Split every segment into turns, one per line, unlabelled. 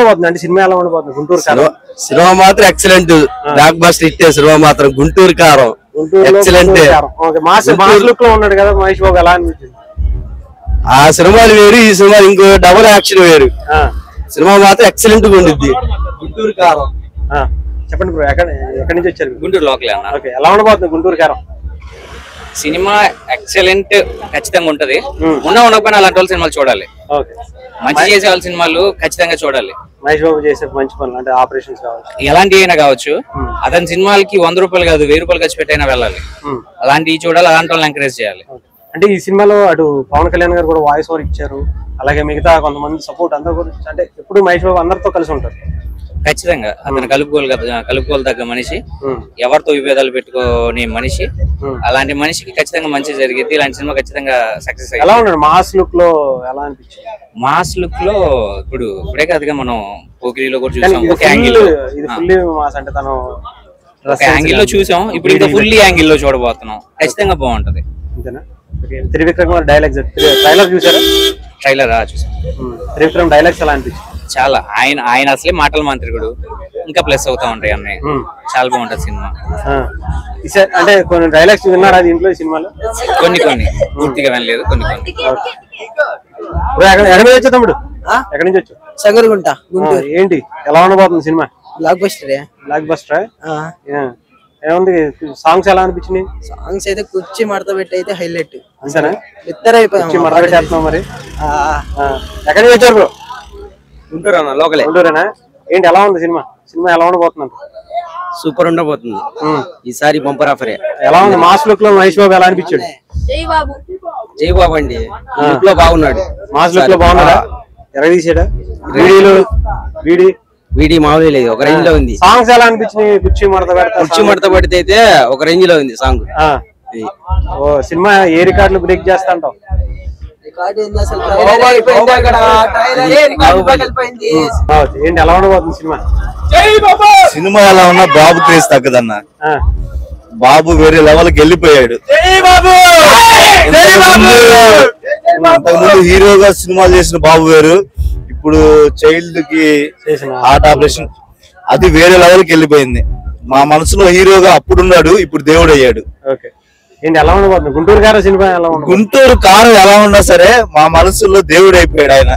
అంటే సినిమా ఎలా ఉండబోతుంది? గుంటూరు కారం
సినిమా మాత్రం excellent, block buster hit cinema మాత్రం. గుంటూరు కారం ఎక్సలెంట్.
మాస్ లుక్ లో ఉన్నాడు కదా మహేష్ బాబు, ఎలా అనిపించింది?
ఆ సినిమాలు వేరు, ఈ సినిమా ఇంకో డబుల్ యాక్షన్ వేరు. సినిమా మాత్రం ఎక్సలెంట్ గా ఉండిద్ది. గుంటూరు కారం.
చెప్పండి బ్రో, ఎక్కడి నుంచి వచ్చారు?
గుంటూరు లోకల్.
ఎలా ఉండబోతుంది గుంటూరు కారం?
సినిమా ఎక్సలెంట్ ఖచ్చితంగా ఉంటది. ఉండకపోయినా అలాంటి వాళ్ళ సినిమాలు చూడాలి. మంచి చేసే వాళ్ళ సినిమాలు ఖచ్చితంగా చూడాలి.
మహేష్ బాబు చేసే మంచి పనులు అంటే ఆపరేషన్స్ కావచ్చు,
ఎలాంటి అయినా కావచ్చు. అతని సినిమాలకి 100 రూపాయలు కాదు 1000 రూపాయలు ఖర్చు పెట్టైనా వెళ్ళాలి. అలాంటివి చూడాలి, అలాంటి వాళ్ళని ఎంకరేజ్ చేయాలి.
అంటే ఈ సినిమాలో అటు పవన్ కళ్యాణ్ గారు కూడా వాయిస్ ఓవర్ ఇచ్చారు, అలాగే మిగతా కొంతమంది సపోర్ట్ అందరూ కూడా. అంటే ఎప్పుడు మహేష్ బాబు అందరితో కలిసి ఉంటారు.
ఖచ్చితంగా అతను కలుపుకోలు తగ్గ మనిషి, ఎవరితో విభేదాలు పెట్టుకోని మనిషి. అలాంటి మనిషికి ఖచ్చితంగా మంచి జరిగింది. ఇలాంటి సినిమా ఖచ్చితంగా సక్సెస్.
ఎలా ఉన్నాడు మాస్ లుక్ లో? ఎలా అనిపించింది
మాస్ లుక్ లో? ఇప్పుడే కాదుగా మనం పోకిరిలో కూడా చూసాం. ఒక యాంగిల్
మాస్ అంటే తను
ఒక యాంగిల్ లో చూసాం, ఇప్పుడు ఇంకా ఫుల్లీ యాంగిల్ లో చూడబోతున్నాం. ఖచ్చితంగా బాగుంటది.
అంతేనా? త్రివిక్రమ్ డైలాగ్స్ ట్రైలర్ చూసారా?
ట్రైలర్ చూసాం.
త్రివిక్రమ్ డైలాగ్స్ ఎలా అనిపించింది?
చాలా. ఆయన అసలే మాటల మంత్రికుడు, ఇంకా ప్లస్ అవుతా ఉంటాయి అన్నీ. చాలా బాగుంటది సినిమా.
అంటే కొన్ని డైలాగ్స్ విన్నారా దీంట్లో ఈ సినిమాలో?
కొన్ని పూర్తిగా వినలేదు, కొన్ని.
ఎక్కడి నుంచి వచ్చా తమ్ముడు? ఎక్కడి నుంచి వచ్చా?
సంగరగుంట.
ఏంటి ఎలా ఉండబోతుంది cinema?
Block buster.
Block buster ఏముంది? సాంగ్స్ ఎలా అనిపించినాయి?
సాంగ్స్ అయితే కుర్చీ మడత పెట్టి అయితే హైలైట్.
అంతేనా?
ఇద్దరు
మడత పెట్టేస్తున్నాం. మరి ఎక్కడి నుంచి వచ్చారు బ్రో?
గుంటూరు అన్న, లోకలే.
గుంటూరేనా? ఏంటి ఎలా ఉంది సినిమా? సినిమా ఎలా ఉండబోతుంది?
సూపర్ ఉండబోతుంది ఈసారి. బంపర్ ఆఫరే.
ఎలా ఉంది మాస్ లుక్ లో మహేష్ బాబు ఎలా అనిపించాడు?
జై బాబు అండి, లుక్ లో బాగున్నాడు.
మాస్ లుక్ లో బాగున్నాడా? ఎక్కడ తీసాడా?
వీడి మామూలు లేదు, ఒక రేంజ్ లో ఉంది.
సాంగ్స్ ఎలా అనిపించినాయి? కుర్చీ
మడత పడితే అయితే ఒక రేంజ్ లో ఉంది సాంగ్.
సినిమా ఏ రికార్డులు బ్రేక్ చేస్తా అంటావు? ఏంటి ఎలా ఉండబోతుంది సినిమా?
సినిమా ఎలా ఉన్నా బాబు క్రేజ్ తగ్గదన్న. బాబు వేరే లెవెల్కి వెళ్ళిపోయాడు. అంతకుముందు హీరోగా సినిమాలు చేసిన బాబు వేరు, ఇప్పుడు చైల్డ్ కి హార్ట్ ఆపరేషన్, అది వేరే లెవెల్కి వెళ్ళిపోయింది. మా మనసులో హీరోగా అప్పుడున్నాడు, ఇప్పుడు దేవుడు అయ్యాడు.
ఏంటి ఎలా ఉండబోతుంది గుంటూరు కారం సినిమా? ఎలా ఉంది?
గుంటూరు కారం ఎలా ఉన్నా సరే మా మనసులో దేవుడు అయిపోయాడు. ఆయన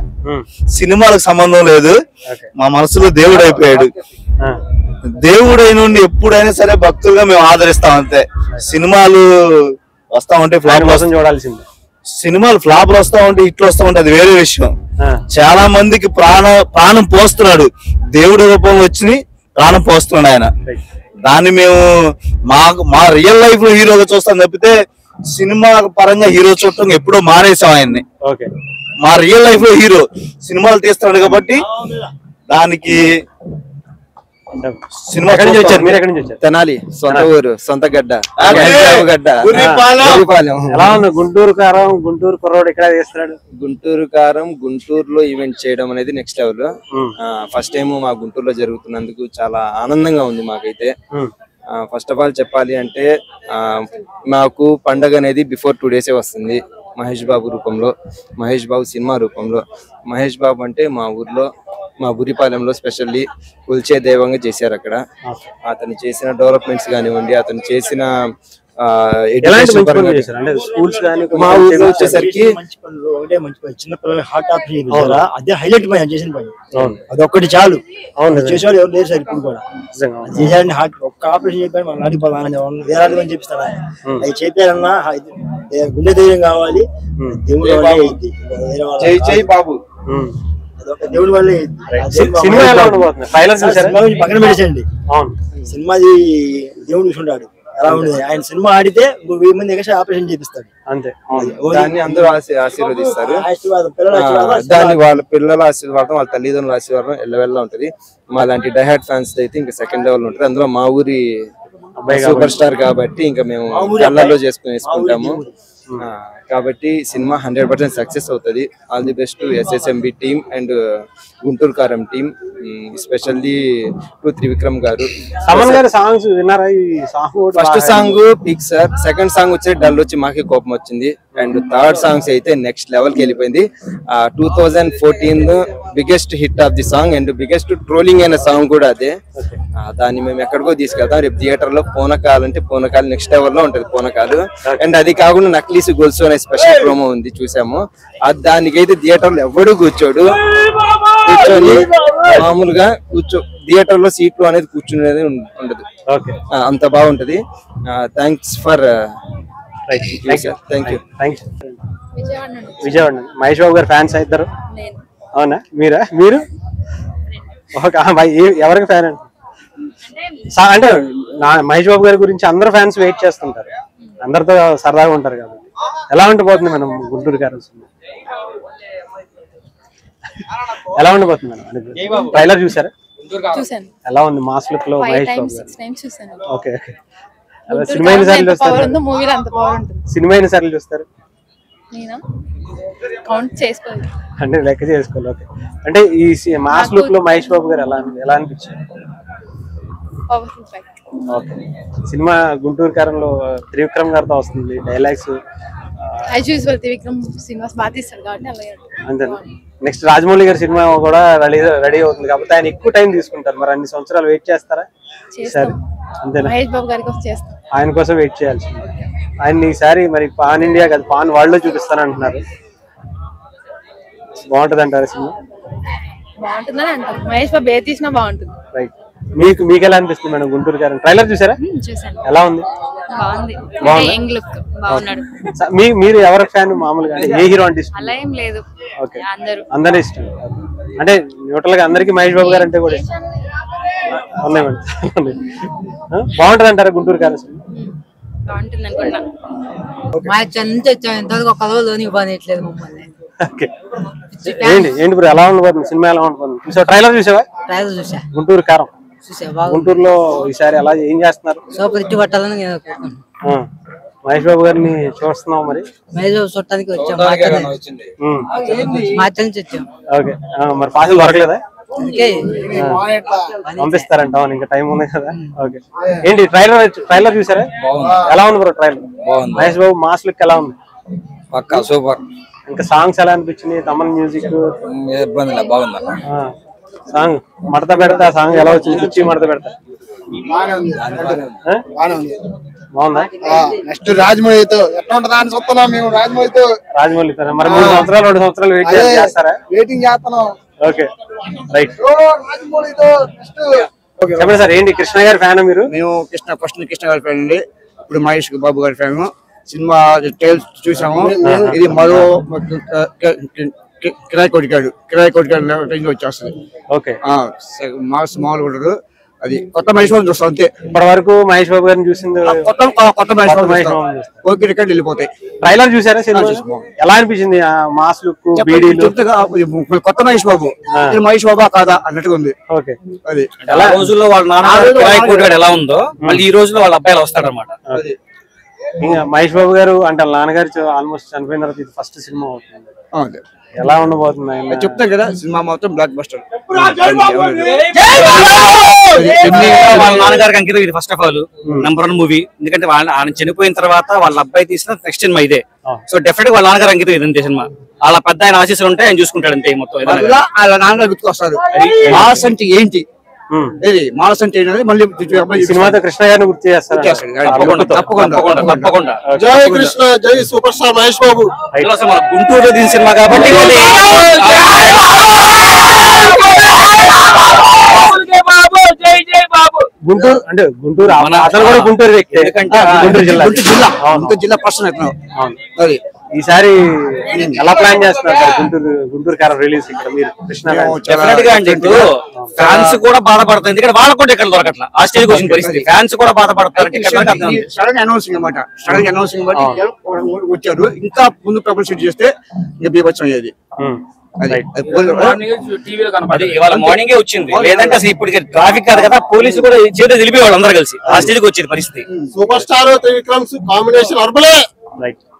సినిమాలకు సంబంధం లేదు, మా మనసులో దేవుడు అయిపోయాడు. దేవుడైన ఎప్పుడైనా సరే భక్తులుగా మేము ఆదరిస్తాం అంతే. సినిమాలు వస్తా ఉంటే ఫ్లాప్ కోసం
చూడాల్సిందే.
సినిమాలు ఫ్లాప్లు వస్తా ఉంటే ఇట్లు వస్తా ఉంటే అది వేరే విషయం. చాలా మందికి ప్రాణం పోస్తున్నాడు, దేవుడి రూపంలో వచ్చి ప్రాణం పోస్తున్నాడు ఆయన. దాన్ని మేము మా రియల్ లైఫ్ లో హీరోగా చూస్తాం తప్పితే సినిమా పరంగా హీరో చూడటం ఎప్పుడో మానేసాం ఆయన్ని. మా రియల్ లైఫ్ లో హీరో సినిమాలు తీస్తున్నాడు కాబట్టి దానికి. సినిమా
తెనాలి, సొంత ఊరు, సొంత గడ్డ.
ఎలా ఉంది గుంటూరు కారం? గుంటూరు కుర్రోడు ఇక్కడ చేస్తున్నాడు.
గుంటూరు కారం గుంటూరులో ఈవెంట్ చేయడం అనేది నెక్స్ట్ లెవెల్. ఫస్ట్ టైం మా గుంటూరులో జరుగుతున్నందుకు చాలా ఆనందంగా ఉంది మాకైతే. ఫస్ట్ ఆఫ్ ఆల్ చెప్పాలి అంటే మాకు పండగ అనేది బిఫోర్ 2 days వస్తుంది. మహేష్ బాబు రూపంలో, మహేష్ బాబు సినిమా రూపంలో. మహేష్ బాబు అంటే మా ఊర్లో, మా బురిపాలెంలో స్పెషల్లీ కొల్చే దైవంగా చేశారు. అక్కడ అతను చేసిన డెవలప్మెంట్స్ కానివ్వండి, అతను చేసిన
మా ఊర్లో వచ్చేసరికి చిన్నపిల్లల హార్ట్ ఆపరేషన్ అదే హైలైట్ చేసిన పని. అదొక్కటి చాలు. చేసేవాళ్ళు ఎవరు లేరు సార్ ఇప్పుడు కూడా. చేశారని హార్ట్ ఒక్క ఆపరేషన్ చెప్పారు మనం నాటిపోవాలని వేలాది మంది చెప్పిస్తాడు. అది చెప్పారన్నా గుండె ధైర్యం కావాలి, దేవుడు జై బాబు, దేవుడి వల్లే. పక్కన పెట్టేసండి, సినిమాది దేవుడు చూసుంటాడు ఎలా ఉండేది. ఆయన సినిమా ఆడితే 1000 మంది ఎక్స్ట్రా ఆపరేషన్ చేపిస్తాడు అంతే.
దాన్ని అందరూ ఆశీర్వదిస్తారు. దాన్ని వాళ్ళ పిల్లల ఆశీర్వాదం, వాళ్ళ తల్లిదండ్రుల ఆశీర్వాదం ఎల్లవెల్లా ఉంటది. మా లాంటి డైహార్డ్ ఫ్యాన్స్ అయితే ఇంకా సెకండ్ లెవెల్ ఉంటది. అందులో మా ఊరి సూపర్ స్టార్ కాబట్టి ఇంకా మేము కళ్ళల్లో వేసుకుంటాము. కాబట్టి సినిమా 100% సక్సెస్ అవుతుంది. All the best to SSMB team and Guntur కారం టీమ్. ఎస్పెషల్లీ టు త్రివిక్రమ్ గారు.
తమన్ గారి సాంగ్స్ విన్నారా? ఈ song
first song peak sir, second song వచ్చి డల్ వచ్చి మాకే కోపం వచ్చింది, అండ్ థర్డ్ సాంగ్స్ అయితే నెక్స్ట్ లెవెల్ కి వెళ్ళిపోయింది. 2014 biggest hit of the song and biggest trolling అయిన సాంగ్ కూడా అదే. దాన్ని మేము ఎక్కడికో తీసుకెళ్తాం. రేపు థియేటర్ లో పూనకాలు అంటే పూనకాలు నెక్స్ట్ లెవెల్ లో ఉంటది పూనకాలు. అండ్ అది కాకుండా నక్లీస్ గొలుసు అనే స్పెషల్ ప్రోమో ఉంది, చూసాము. దానికైతే థియేటర్ లో ఎవడు కూర్చొని మామూలుగా థియేటర్ లో సీట్లు అనేది కూర్చునేది ఉండదు, అంత బాగుంటది. Thanks for thank you.
Vijayawada Mahesh Babu garu fans అవుతారు? అవునా? మీరు ఎవరికి ఫ్యాన్ అండి? అంటే మహేష్ బాబు గారి గురించి అందరు ఫ్యాన్స్ వెయిట్ చేస్తుంటారు, అందరితో సరదాగా ఉంటారు కాబట్టి. ఎలా ఉండిపోతుంది మనం గుంటూరు గారు? ఎలా ఉండిపోతుంది మేడం? ట్రైలర్ చూసారా? ఎలా ఉంది మాస్ లుక్ లో మహేష్ బాబు గారు? ఓకే. సినిమా ఎన్నిసార్లు చూస్తారు? సినిమా ఎన్నిసార్లు చూస్తారు అంటే? లెక్క చేసుకోవాలి. ఓకే. అంటే ఈ మాస్ లుక్ లో మహేష్ బాబు గారు ఎలా అనిపించారు? ఓకే. సినిమా గుంటూరు కారంలో త్రివిక్రమ్ గారితో వస్తుంది, డైలాగ్స్ అంతేనా? నెక్స్ట్ రాజమౌళి గారి సినిమా కూడా రెడీ అవుతుంది కాబట్టి ఆయన ఎక్కువ టైం తీసుకుంటారు. మరి అన్ని సంవత్సరాలు వెయిట్ చేస్తారా? సరే, అంతేనా? ఆయన కోసం వెయిట్ చేయాల్సింది. ఆయన ఈసారి మరి పాన్ ఇండియా కాదు పాన్ వరల్డ్ లో చూపిస్తానంటున్నారు. బాగుంటది అంటారు సినిమా?
బాగుంటుందని అంటారు. మహేష్ బాబు ఏ తీసినా బాగుంటుంది.
రైట్. మీకు ఎలా అనిపిస్తుంది మేడం గుంటూరు గారు? ట్రైలర్ చూసారా? ఎలా ఉంది? మీరు ఎవరి ఫ్యాన్ మామూలుగా? ఏ హీరో అంటే ఇష్టం?
అలా ఏం లేదు,
అందరూ ఇష్టం. అంటే న్యూట్రల్ గా అందరికి మహేష్ బాబు గారు అంటే కూడా ఇష్టం. ఉన్నాయి మేడం. బాగుంటది అంటారా గుంటూరు గారు?
బాగుంటుంది అనుకుంటా.
ఏంటి బ్రో ఎలా ఉండబోతుంది సినిమా? ఎలా ఉండబోతుంది? చూసావా? ట్రైలర్ చూసావా? గుంటూరు కారం. గుంటూరులో ఈసారి అలా ఏం చేస్తున్నారు? మహేష్ బాబు గారిని చూస్తున్నాం. మరి
మహేష్ బాబు చూడటానికి వచ్చాం.
ఓకే. మరి పాసులు దొరకలేదా? పంపిస్తారంట, ఇంకా టైం ఉంది కదా. ఓకే. ఏంటి ట్రైలర్ చూసారా? ఎలా ఉంది bro trailer? Mahesh Babu mass look ఎలా ఉంది?
పక్కా సూపర్.
ఇంకా సాంగ్స్ ఎలా అనిపించింది? తమన్ మ్యూజిక్
బాగుంది.
సాంగ్ మడత పెడతా సాంగ్ ఎలా వచ్చింది? కుర్చీ మడత పెడతా బాగుందా?
నెక్స్ట్ రాజమౌళితో ఎట్లా ఉంటుందా అని చూస్తున్నాం మేము. రాజమౌళితో
మరి 3 సంవత్సరాలు 2 సంవత్సరాలు వెయిట్ చేస్తారా?
వెయిటింగ్ చేస్తున్నాం.
Okay, right.
రాజమౌళితో నెక్స్ట్
చెప్పండి సార్, ఏంటి కృష్ణ గారి ఫ్యాన్ మీరు?
మేము కృష్ణ గారి ఫ్యాన్ అండి. ఇప్పుడు మహేష్ బాబు గారి ఫ్యాన్. సినిమా ట్రైల్స్ చూసాము. ఇది మరో కిరాయి కొట్టాడు వచ్చేస్తుంది.
ఓకే.
మామూలు ఉండదు. అది కొత్త మహేష్ బాబు చూస్తాం అంతే.
ఇప్పటి వరకు మహేష్ బాబు గారిని చూసింది
కొత్త మహేష్ బాబు ఓకే రికార్డు వెళ్ళిపోతాయి.
ట్రైలర్ చూసారా? సినిమా ఎలా అనిపించింది? మాస్ లుక్,
కొత్త మహేష్ బాబు మహేష్ బాబా కాదా అన్నట్టుగా ఉంది.
ఓకే.
అది
రోజుల్లో వాళ్ళ నాన్న ఎలా ఉందో మళ్ళీ ఈ రోజుల్లో వాళ్ళ అబ్బాయిలు వస్తారనమాట.
ఇంకా మహేష్ బాబు గారు అంటే వాళ్ళ నాన్నగారు ఆల్మోస్ట్ చనిపోయిన తర్వాత ఇది ఫస్ట్ సినిమా అవుతుంది. ఎలా ఉండబోతుంది?
చెప్తాం కదా, సినిమా మొత్తం బ్లాక్ బస్టర్.
వాళ్ళ నాన్నగారికి అంకితం ఇది first of all number 1 movie. ఎందుకంటే ఆయన చనిపోయిన తర్వాత వాళ్ళ అబ్బాయి తీసిన నెక్స్ట్ సినిమా ఇదే. సో డెఫినెట్ గా వాళ్ళ నాన్నగారు అంకితం ఇదంతే సినిమా. వాళ్ళ పెద్ద ఆయన ఆశీస్సులు ఉంటే ఆయన చూసుకుంటాడు అంతే మొత్తం.
వాళ్ళ నాన్నగారు గుర్తుకొస్తారు. మాస్ అంటే ఏంటి, మాస్ అంటే మళ్ళీ
సినిమాతో కృష్ణ గారిని గుర్తు చేస్తారు.
తప్పకుండా.
జై కృష్ణ, జై సూపర్ స్టార్ మహేష్ బాబు.
గుంటూరులో తీసిన సినిమా కాబట్టి
గుంటూరు అంటే గుంటూరు అతను కూడా గుంటూరు వ్యక్తి. గుంటూరు
జిల్లా పర్సన్ అది.
ఈసారి ఎలా ప్లాన్ చేస్తున్నారు గుంటూరు కారం రిలీజ్ ఇక్కడ మీరు? కృష్ణ
ఫ్యాన్స్ కూడా బాధపడతారు, ఎందుకంటే వాళ్ళకు కూడా ఇక్కడ దొరకట్లా. ఆ స్టేజ్ వచ్చిన పరిస్థితి ఫ్యాన్స్ కూడా బాధపడతారు.
సడన్ అనౌన్సింగ్ అన్నమాట. సడన్ అనౌన్సింగ్ వచ్చారు. ఇంకా ముందు పబ్లిసిటీ చేస్తే ఇంకా బీభత్సం అయ్యేది.
ఇవాళ మార్నింగే వచ్చింది, లేదంటే అసలు ఇప్పుడు ట్రాఫిక్ కాదు కదా, పోలీసులు కూడా చేతులు తెలిపేవాళ్ళు అందరూ కలిసి ఆ స్టేజ్కి వచ్చేది పరిస్థితి.
సూపర్ స్టార్ త్రివిక్రమ్ కాంబినేషన్ అర్బలే.
రైట్.